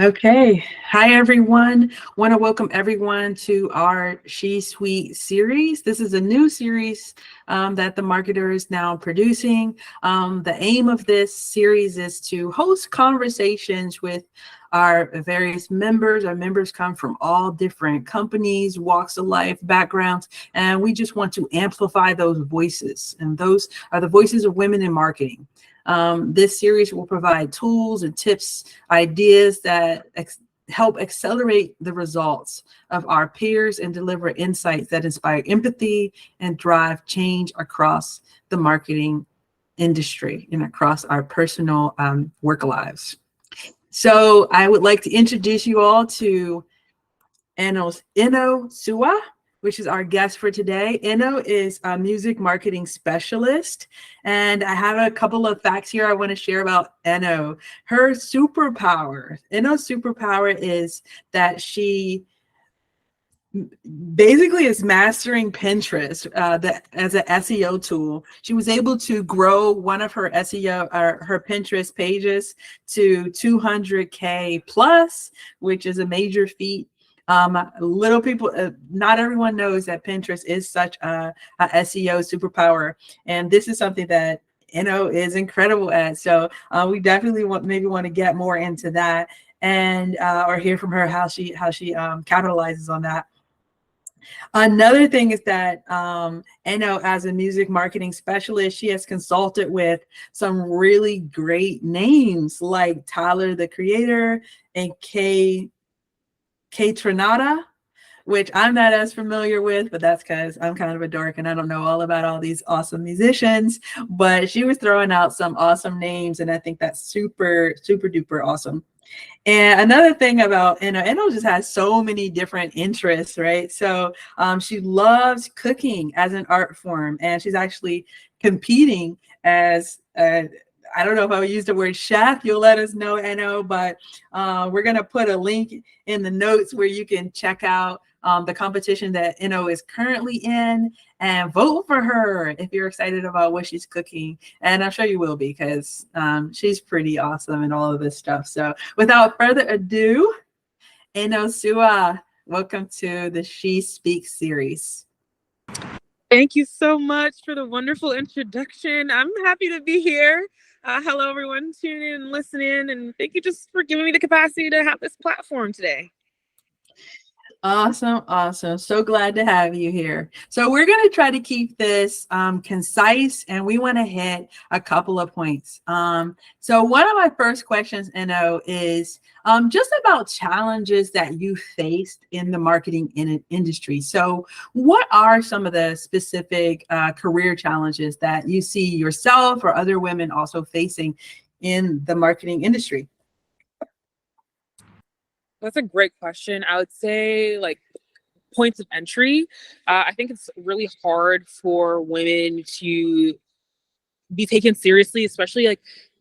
Okay. Hi, everyone. Want to welcome everyone to our SheSpeaks series. This is a new series that the marketer is now producing. The aim of this series is to host conversations with our various members. Our members come from all different companies, walks of life, backgrounds, and we just want to amplify those voices. And those are the voices of women in marketing. This series will provide tools and tips, ideas that help accelerate the results of our peers and deliver insights that inspire empathy and drive change across the marketing industry and across our personal work lives. So I would like to introduce you all to Eno Serwaax, which is our guest for today. Eno is a music marketing specialist, and I have a couple of facts here I want to share about Eno's superpower is that she basically is mastering Pinterest as an SEO tool. She was able to grow one of her SEO or her Pinterest pages to 200K plus, which is a major feat. Little people, not everyone knows that Pinterest is such a SEO superpower, and this is something that Eno is incredible at. So we definitely want to get more into that and or hear from her how she capitalizes on that. Another thing is that Eno, as a music marketing specialist, she has consulted with some really great names like Tyler, the Creator, and Trinata, which I'm not as familiar with, but that's because I'm kind of a dork and I don't know all about all these awesome musicians. But she was throwing out some awesome names, and I think that's super, super duper awesome. And another thing about Eno just has so many different interests, right? So she loves cooking as an art form, and she's actually competing as I don't know if I would use the word chef. You'll let us know, Eno, but we're going to put a link in the notes where you can check out the competition that Eno is currently in and vote for her if you're excited about what she's cooking. And I'm sure you will be, because she's pretty awesome and all of this stuff. So without further ado, Eno Serwaax, welcome to the SheSpeaks series. Thank you so much for the wonderful introduction. I'm happy to be here. Hello, everyone tuning in and listening, and thank you just for giving me the capacity to have this platform today. Awesome. So glad to have you here. So we're going to try to keep this concise, and we want to hit a couple of points. So one of my first questions, Eno, is just about challenges that you faced in the marketing industry. So what are some of the specific career challenges that you see yourself or other women also facing in the marketing industry? That's a great question. I would say, like, points of entry. I think it's really hard for women to be taken seriously, especially like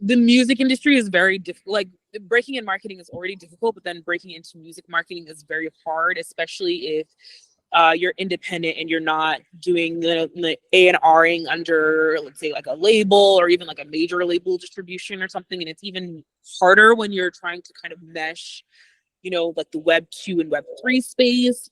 the music industry is very difficult. Like, breaking in marketing is already difficult, but then breaking into music marketing is very hard, especially if you're independent and you're not doing the A&Ring under, let's say, like a label or even like a major label distribution or something. And it's even harder when you're trying to kind of mesh, like the Web 2 and Web 3 space.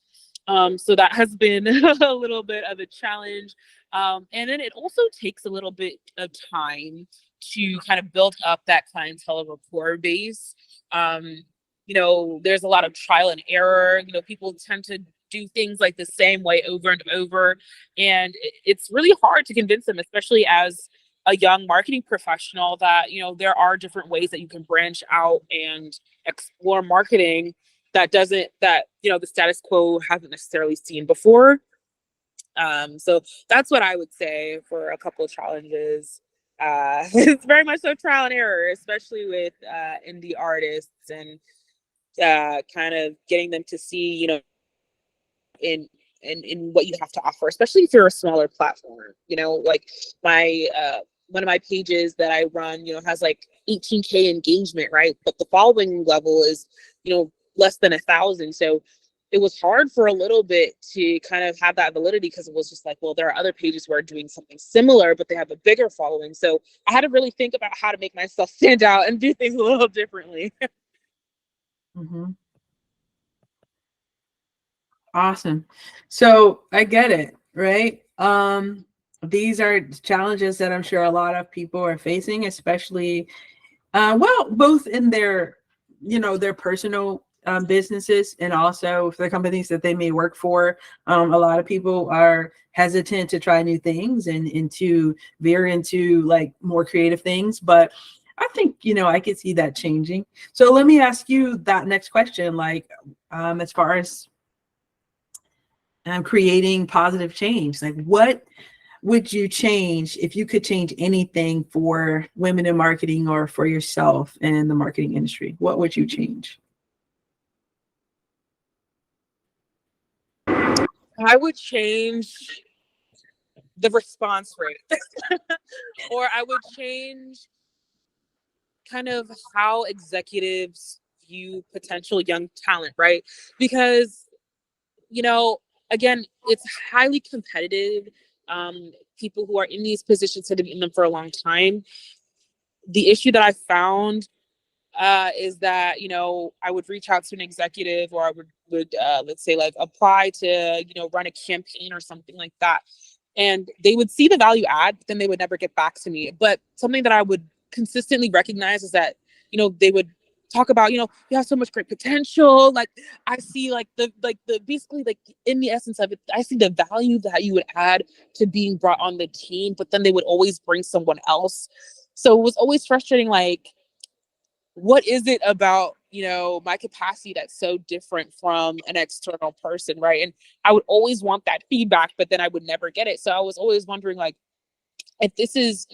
So that has been a little bit of a challenge. And then it also takes a little bit of time to kind of build up that clientele rapport base. There's a lot of trial and error. People tend to do things like the same way over and over. And it's really hard to convince them, especially as a young marketing professional, that, there are different ways that you can branch out and explore marketing that the status quo hasn't necessarily seen before. So that's what I would say for a couple of challenges. It's very much so trial and error, especially with indie artists, and kind of getting them to see, in what you have to offer, especially if you're a smaller platform. Like my one of my pages that I run, has like 18K engagement, right? But the following level is, less than 1,000. So it was hard for a little bit to kind of have that validity, because it was just like, well, there are other pages who are doing something similar, but they have a bigger following. So I had to really think about how to make myself stand out and do things a little differently. Mhm. Awesome. So I get it, right? These are challenges that I'm sure a lot of people are facing, especially, well, both in their, their personal businesses and also for the companies that they may work for. A lot of people are hesitant to try new things and to veer into like more creative things, but I think, I could see that changing. So let me ask you that next question, like, as far as creating positive change, like what would you change if you could change anything for women in marketing or for yourself in the marketing industry? What would you change? I would change the response rate, or I would change kind of how executives view potential young talent, right? Because, you know, again, it's highly competitive. People who are in these positions have been in them for a long time. The issue that I found is that, I would reach out to an executive, or I would let's say like apply to, run a campaign or something like that. And they would see the value add, but then they would never get back to me. But something that I would consistently recognize is that, they would talk about, you have so much great potential. Like I see like the basically like in the essence of it, I see the value that you would add to being brought on the team, but then they would always bring someone else. So it was always frustrating, like, what is it about, my capacity that's so different from an external person, right? And I would always want that feedback, but then I would never get it. So I was always wondering, like, if this is,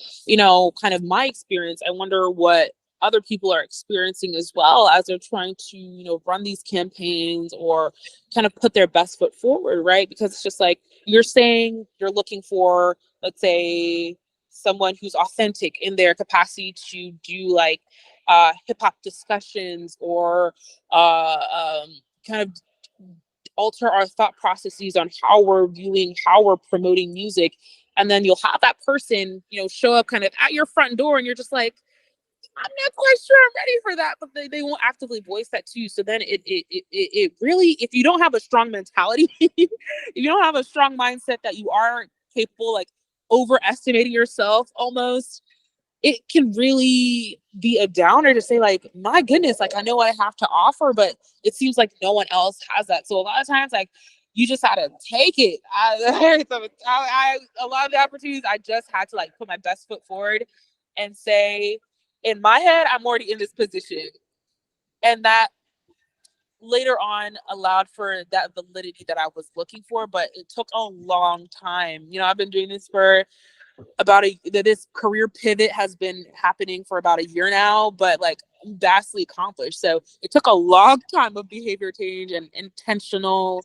kind of my experience, I wonder what other people are experiencing as well as they're trying to, run these campaigns or kind of put their best foot forward, right? Because it's just like you're saying you're looking for, let's say, someone who's authentic in their capacity to do like hip hop discussions or kind of alter our thought processes on how we're viewing, how we're promoting music. And then you'll have that person, show up kind of at your front door and you're just like, I'm not quite sure I'm ready for that, but they won't actively voice that to you. So then it really, if you don't have a strong mentality, if you don't have a strong mindset that you are capable, like overestimating yourself almost, it can really be a downer to say, like, my goodness, like I know what I have to offer, but it seems like no one else has that. So a lot of times, like, you just had to take it. A lot of the opportunities, I just had to like put my best foot forward and say, in my head, I'm already in this position, and that later on allowed for that validity that I was looking for. But it took a long time. I've been doing this for this career pivot has been happening for about a year now, but like vastly accomplished. So it took a long time of behavior change and intentional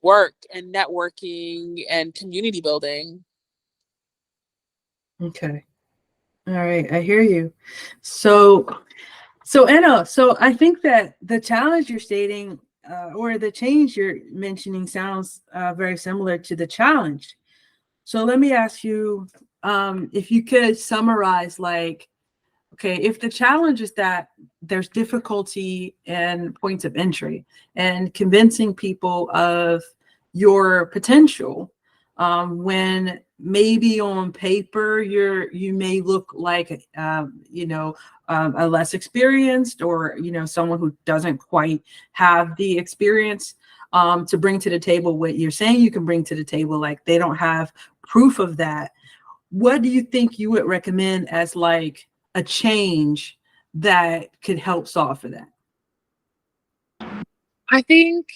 work and networking and community building. Okay. All right. I hear you. So Eno, so I think that the challenge you're stating, or the change you're mentioning sounds very similar to the challenge. So let me ask you, if you could summarize, like, okay, if the challenge is that there's difficulty in points of entry and convincing people of your potential, when maybe on paper you may look like a less experienced, or someone who doesn't quite have the experience to bring to the table what you're saying you can bring to the table, like they don't have proof of that. What do you think you would recommend as like a change that could help solve for that? I think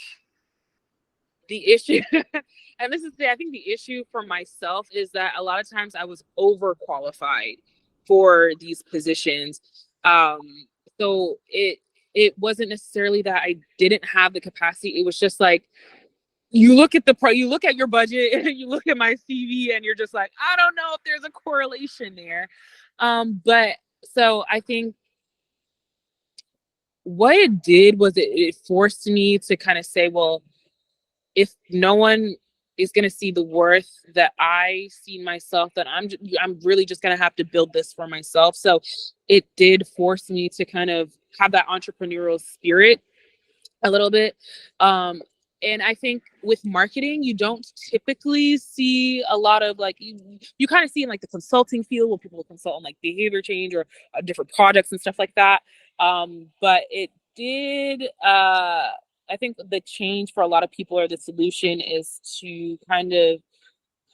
the issue, and I think the issue for myself is that a lot of times I was overqualified for these positions. Um, so it wasn't necessarily that I didn't have the capacity. It was just like you look at you look at your budget and you look at my CV and you're just like, I don't know if there's a correlation there. But so I think what it did was it forced me to kind of say, well, if no one is going to see the worth that I see myself, then I'm really just going to have to build this for myself. So it did force me to kind of have that entrepreneurial spirit a little bit. And I think with marketing, you don't typically see a lot of like, you kind of see in like the consulting field where people consult on like behavior change or different projects and stuff like that. But it did, I think the change for a lot of people, or the solution, is to kind of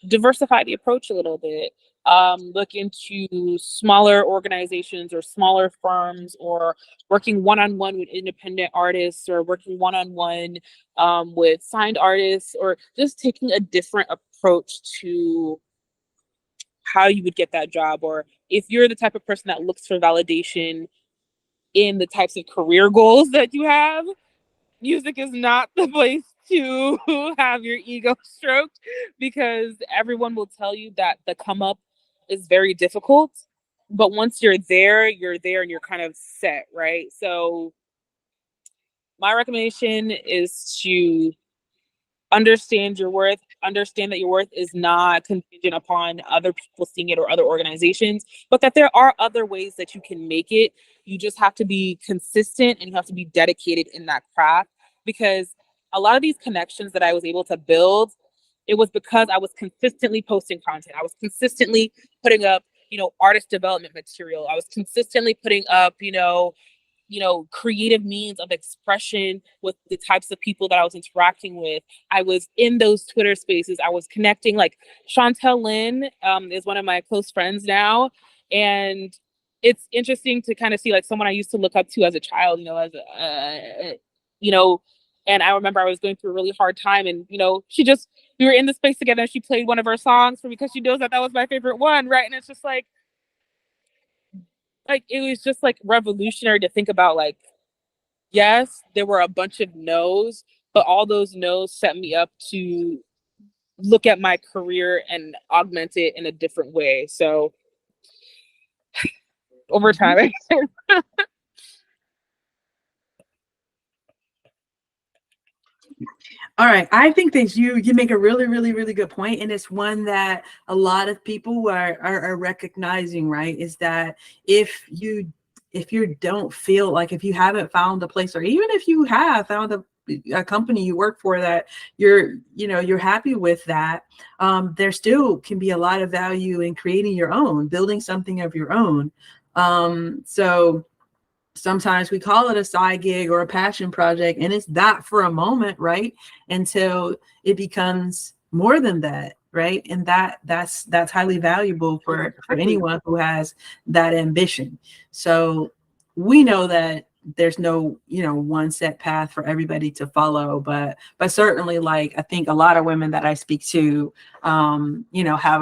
diversify the approach a little bit. Look into smaller organizations or smaller firms, or working one-on-one with independent artists, or working one-on-one with signed artists, or just taking a different approach to how you would get that job. Or if you're the type of person that looks for validation in the types of career goals that you have, music is not the place to have your ego stroked, because everyone will tell you that the come up is very difficult. But once you're there and you're kind of set, right? So my recommendation is to understand your worth, understand that your worth is not contingent upon other people seeing it or other organizations, but that there are other ways that you can make it. You just have to be consistent, and you have to be dedicated in that craft, because a lot of these connections that I was able to build, it was because I was consistently posting content. I was consistently putting up, artist development material. I was consistently putting up, creative means of expression with the types of people that I was interacting with. I was in those Twitter spaces. I was connecting. Like Chantel Lynn is one of my close friends now. And it's interesting to kind of see like someone I used to look up to as a child, and I remember I was going through a really hard time, and, we were in the space together, and she played one of her songs for me because she knows that was my favorite one. Right. And it's just like it was just like revolutionary to think about, like, yes, there were a bunch of no's, but all those no's set me up to look at my career and augment it in a different way. So over time. All right. I think that you make a really, really, really good point. And it's one that a lot of people are recognizing, right? Is that if you don't feel like, if you haven't found a place, or even if you have found a company you work for that you're happy with, that there still can be a lot of value in creating your own, building something of your own. So sometimes we call it a side gig or a passion project, and it's that for a moment, right? Until it becomes more than that, right? And that's highly valuable for anyone who has that ambition. So we know that there's no one set path for everybody to follow, but certainly, like, I think a lot of women that I speak to have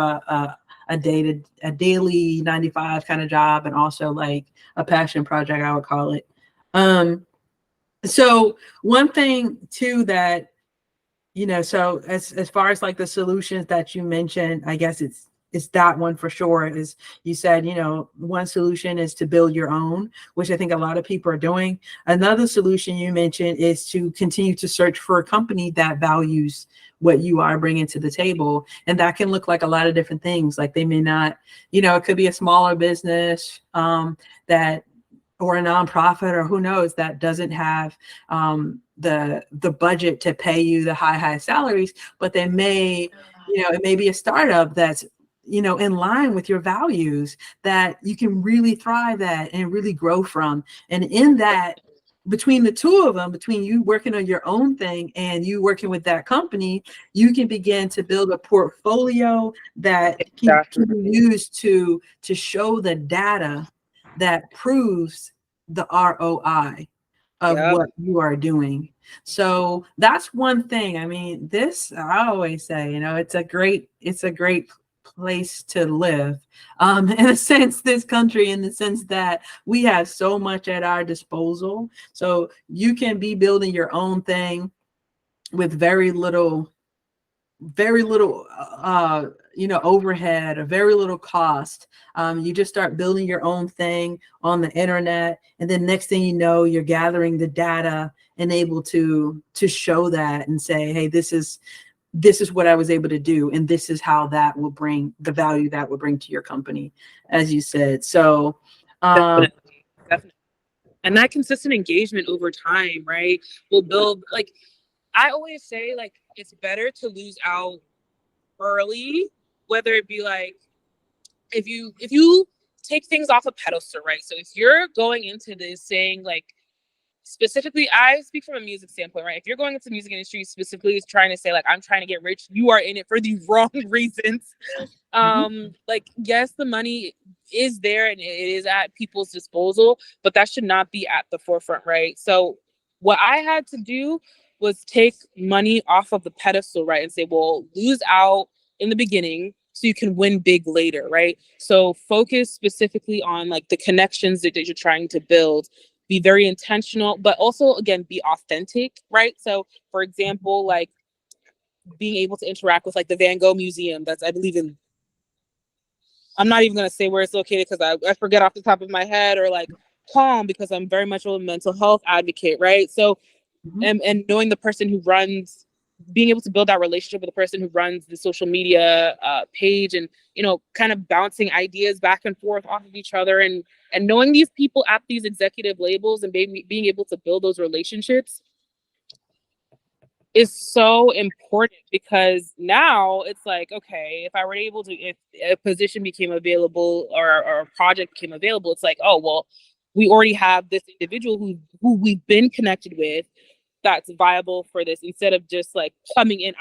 a daily 9 to 5 kind of job, and also like a passion project, I would call it. So one thing too that, so as far as like the solutions that you mentioned, I guess it's that one for sure. Is, you said, one solution is to build your own, which I think a lot of people are doing. Another solution you mentioned is to continue to search for a company that values what you are bringing to the table. And that can look like a lot of different things. Like, they may not, it could be a smaller business that, or a nonprofit, or who knows, that doesn't have the budget to pay you the high salaries, but they may, it may be a startup that's, in line with your values, that you can really thrive at and really grow from. And in that, between the two of them, between you working on your own thing and you working with that company, you can begin to build a portfolio that can be used to show the data that proves the ROI of what you are doing. So that's one thing. I mean, this, I always say, it's a great place to live, in a sense, this country, in the sense that we have so much at our disposal. So you can be building your own thing with very little overhead, or very little cost. You just start building your own thing on the internet, and then next thing you know, you're gathering the data and able to show that and say, hey, this is what I was able to do, and this is how that will bring the value that will bring to your company, as you said. So Definitely. And that consistent engagement over time, right, will build, like, I always say, like, it's better to lose out early, whether it be like, if you take things off a pedestal, right? So if you're going into this saying, like, specifically, I speak from a music standpoint, right? If you're going into the music industry specifically trying to say, like, I'm trying to get rich, you are in it for the wrong reasons. Like, yes, the money is there and it is at people's disposal, but that should not be at the forefront, right? So what I had to do was take money off of the pedestal, right, and say, well, lose out in the beginning so you can win big later, right? So focus specifically on, like, the connections that you're trying to build. Be very intentional, but also, again, be authentic, right? So for example, like, being able to interact with, like, the Van Gogh Museum, that's, I believe, in, I'm not even going to say where it's located because I forget off the top of my head, or like Calm, because I'm very much a mental health advocate, right? So, Mhm. and knowing the person who runs, being able to build that relationship with the person who runs the social media page, and, kind of bouncing ideas back and forth off of each other, and knowing these people at these executive labels, and being able to build those relationships is so important, because now it's like, okay, if I were able to, if a position became available, or a project became available, it's like, oh, well, we already have this individual who we've been connected with that's viable for this, instead of just, like, coming in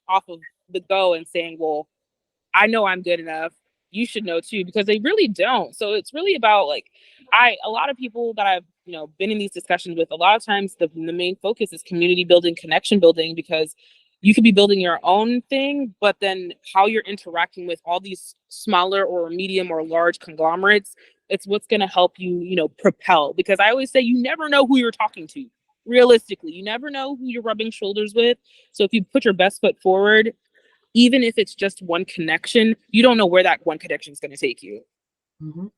off of the go and saying, well, I know I'm good enough. You should know too, because they really don't. So it's really about, like, a lot of people that I've, been in these discussions with, a lot of times the main focus is community building, connection building, because you could be building your own thing, but then how you're interacting with all these smaller or medium or large conglomerates, it's what's going to help you, propel. Because I always say, you never know who you're talking to. Realistically, you never know who you're rubbing shoulders with. So if you put your best foot forward, even if it's just one connection, you don't know where that one connection is going to take you. Mhm.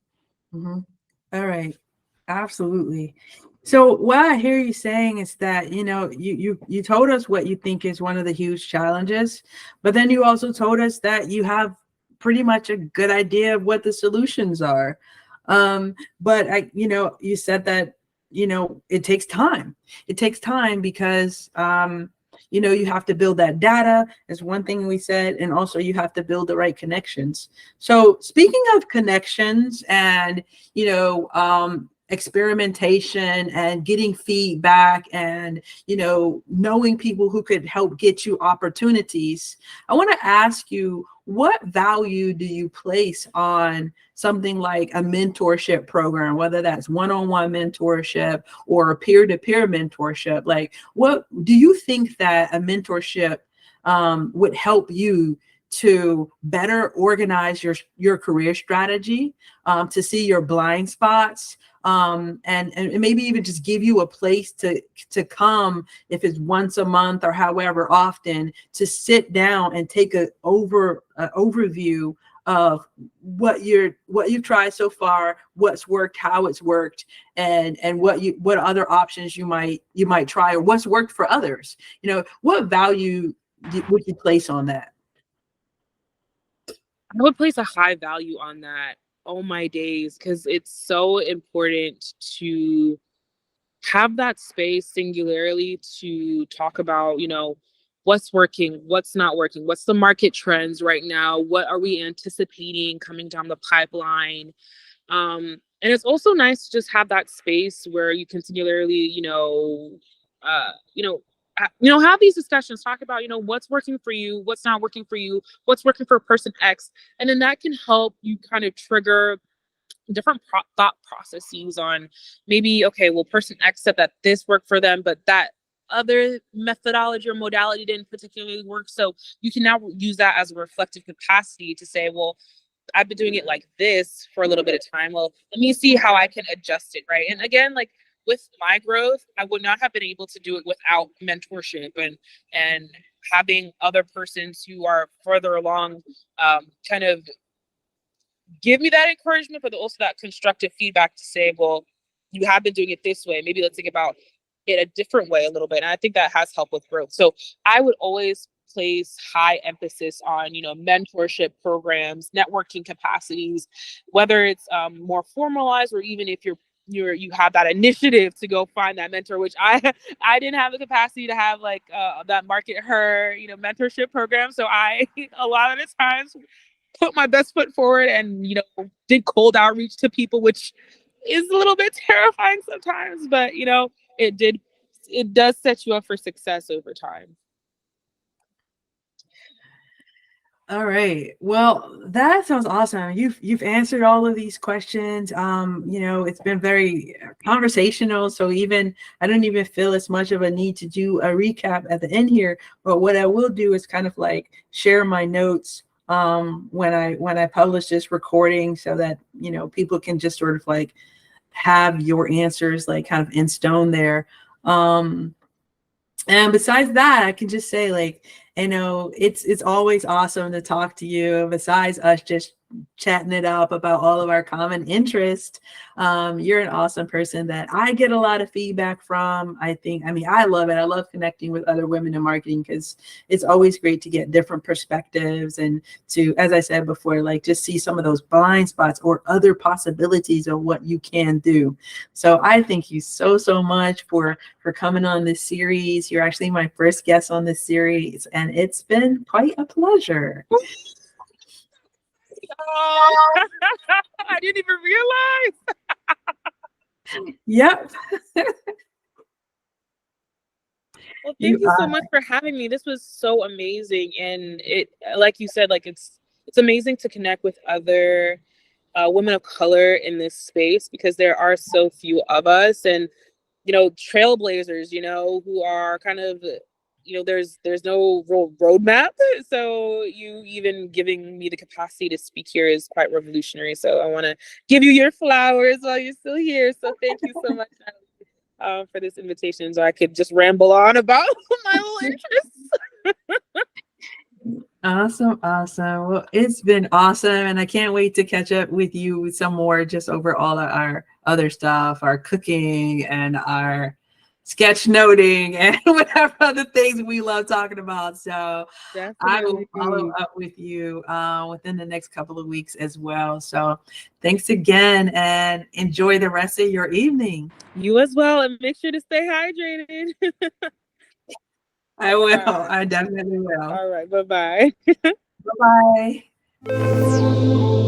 Mhm. All right. Absolutely. So what I hear you saying is that, you told us what you think is one of the huge challenges, but then you also told us that you have pretty much a good idea of what the solutions are. But you said that, it takes time. It takes time because, you have to build that data is one thing we said, and also you have to build the right connections. So speaking of connections and, experimentation and getting feedback and, knowing people who could help get you opportunities, I want to ask you, what value do you place on something like a mentorship program, whether that's one-on-one mentorship or a peer-to-peer mentorship? Like, what do you think that a mentorship would help you to better organize your career strategy, to see your blind spots, and maybe even just give you a place to come, if it's once a month or however often, to sit down and take an overview of what you've tried so far, what's worked, how it's worked, and what other options you might try, or what's worked for others. What value would you place on that? I would place a high value on that. Oh my days, because it's so important to have that space singularly to talk about, what's working, what's not working, what's the market trends right now, what are we anticipating coming down the pipeline. And it's also nice to just have that space where you can singularly, uh, you know, have these discussions, talk about, what's working for you, what's not working for you, what's working for person X. And then that can help you kind of trigger different thought processes on, maybe, okay, well, person X said that this worked for them, but that other methodology or modality didn't particularly work. So you can now use that as a reflective capacity to say, well, I've been doing it like this for a little bit of time. Well, let me see how I can adjust it, right? And again, like, with my growth, I would not have been able to do it without mentorship and having other persons who are further along, kind of give me that encouragement, but also that constructive feedback to say, well, you have been doing it this way. Maybe let's think about it a different way a little bit. And I think that has helped with growth. So I would always place high emphasis on, mentorship programs, networking capacities, whether it's more formalized, or even if you're you have that initiative to go find that mentor, which I didn't have the capacity to have like that MarketHER, mentorship program. So I a lot of the times put my best foot forward and did cold outreach to people, which is a little bit terrifying sometimes, but it does set you up for success over time. All right. Well, that sounds awesome. You've answered all of these questions. It's been very conversational. So I don't even feel as much of a need to do a recap at the end here. But what I will do is kind of like share my notes when I publish this recording, so that people can just sort of like have your answers like kind of in stone there. And besides that, I can just say, like, it's always awesome to talk to you. Besides us just chatting it up about all of our common interest, you're an awesome person that I get a lot of feedback from. I love it. I love connecting with other women in marketing, because it's always great to get different perspectives and to, as I said before, like just see some of those blind spots or other possibilities of what you can do. So I thank you so much for coming on this series. You're actually my first guest on this series, and it's been quite a pleasure. Oh, I didn't even realize. Yep. Well, thank you so much for having me. This was so amazing. And it, like you said, like it's amazing to connect with other women of color in this space, because there are so few of us, and trailblazers, who are kind of, there's no real roadmap. So you even giving me the capacity to speak here is quite revolutionary. So I want to give you your flowers while you're still here. So thank you so much, Natalie, for this invitation, so I could just ramble on about my little interests. Awesome. Well, it's been awesome, and I can't wait to catch up with you some more, just over all of our other stuff, our cooking and our sketch noting and whatever other things we love talking about. So definitely. I will follow up with you within the next couple of weeks as well. So thanks again, and enjoy the rest of your evening. You as well, and make sure to stay hydrated. I will. Right. I definitely will. All right. Bye-bye. Bye-bye.